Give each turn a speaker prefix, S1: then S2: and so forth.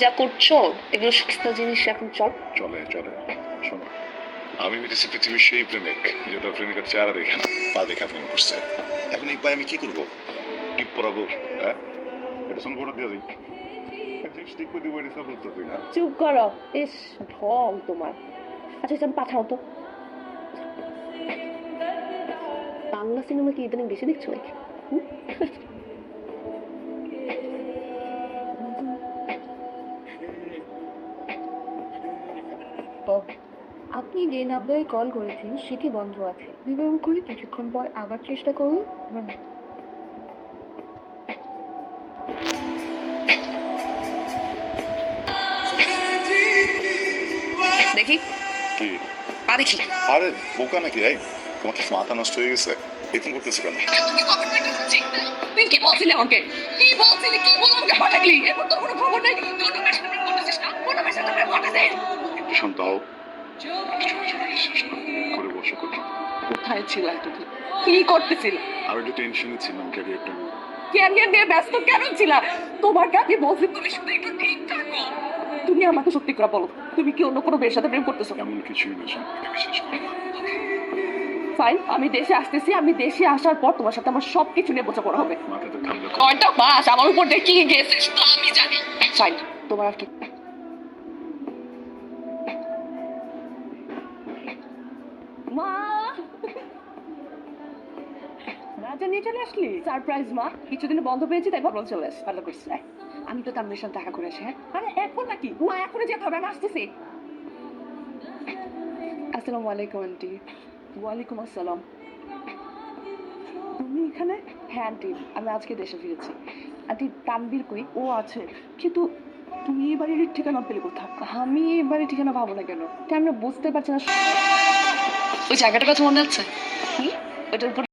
S1: যা করছো এগুলো সস্তা জিনিস, এখন
S2: চলে শোনো, আমি মিটেছি পৃথিবীর সেই প্রেমিক যেটা প্রেমিকের চেহারা দেখে না, পা দেখা প্রেম করছে। এখন এই পায়ে আমি কি করবো? টিপ পরাবো? হ্যাঁ, এটা শোন করে দিয়ে দিই। ঠিক করে দিব, এটা বলতে তুই না।
S1: চুপ করো। ইস, ঢং তোমার। আচ্ছা তুমি পাঠাও তো। বাংলা সিনেমা কি ইদানিং বেশি দেখছো নাকি?
S3: আপনি যে নাম্বারে কল করেছেন সেটি বন্ধ আছে, বিবরণ করে কিছুক্ষণ পর আবার চেষ্টা করুন।
S1: দেখি
S2: কি?
S1: পা দেখি।
S2: আরে বোকা নাকি? এই তোমার কি মাথা নষ্ট হয়ে গেছে? এরকম করতেছে কেন?
S1: তুই কি বলছিলি আমাকে? কি বলছিলি? কি বললাম আমাকে পাঠালি? এরপর তোর কোনো খবর নাই? তোর মেয়ের সাথে প্রেম করতেছিস না? কোনো মেয়ের সাথে প্রেম করতেছিস?
S2: সন্তাও করে বসে কথা।
S1: কোথায় ছিল এতদিন? কি করতেছিল?
S2: আর একটু টেনশনে ছিলাম ক্যারিয়ারটা নিয়ে।
S1: ক্যারিয়ার নিয়ে ব্যস্ত কেন ছিলা? তোমাকে আমি বলছি তুমি শুধু একটু ঠিক থাকো। তুমি আমাকে সত্যি করে বলো, তুমি কি অন্য কোনো মেয়ের সাথে প্রেম করতেছো?
S2: এমন কিছুই না, এটা বিশ্বাস করো না।
S1: ফাইন, আমি দেশে আসতেছি। আমি দেশে আসার পর তোমার সাথে আমার সবকিছু নিয়ে বোঝাপড়া হবে।
S2: মাথাতে ঠান্ডা
S1: কয়টা মাস আমার উপর দিয়ে কি গেছে শুধু আমি জানি। ফাইন, তোমার আর কি। মা, রাজা নিয়ে চলে আসলি? সারপ্রাইজ মা, কিছুদিন বন্ধ পেয়েছি তাই ভাবলাম চলে আস। ভালো করছিস। আমি তো তার সাথে দেখা করে আসি। হ্যাঁ, আরে এখন নাকি? মা এখনই যেতে হবে, আমি আসতেছি। আসসালামু আলাইকুম আন্টি। ওয়ালাইকুম আসসালাম। তুমি এখানে? হ্যাঁ আন্টি, আমি আজকে দেশে ফিরেছি। আন্টি তানবীর কই? ও আছে, কিন্তু তুমি এই বাড়ির ঠিকানা পেলে কোথায়? আমি এই বাড়ির ঠিকানা পাবো না কেন? আমরা বুঝতে পারছি না। ওই জায়গাটার কথা মনে আছে? কি? ওটার উপর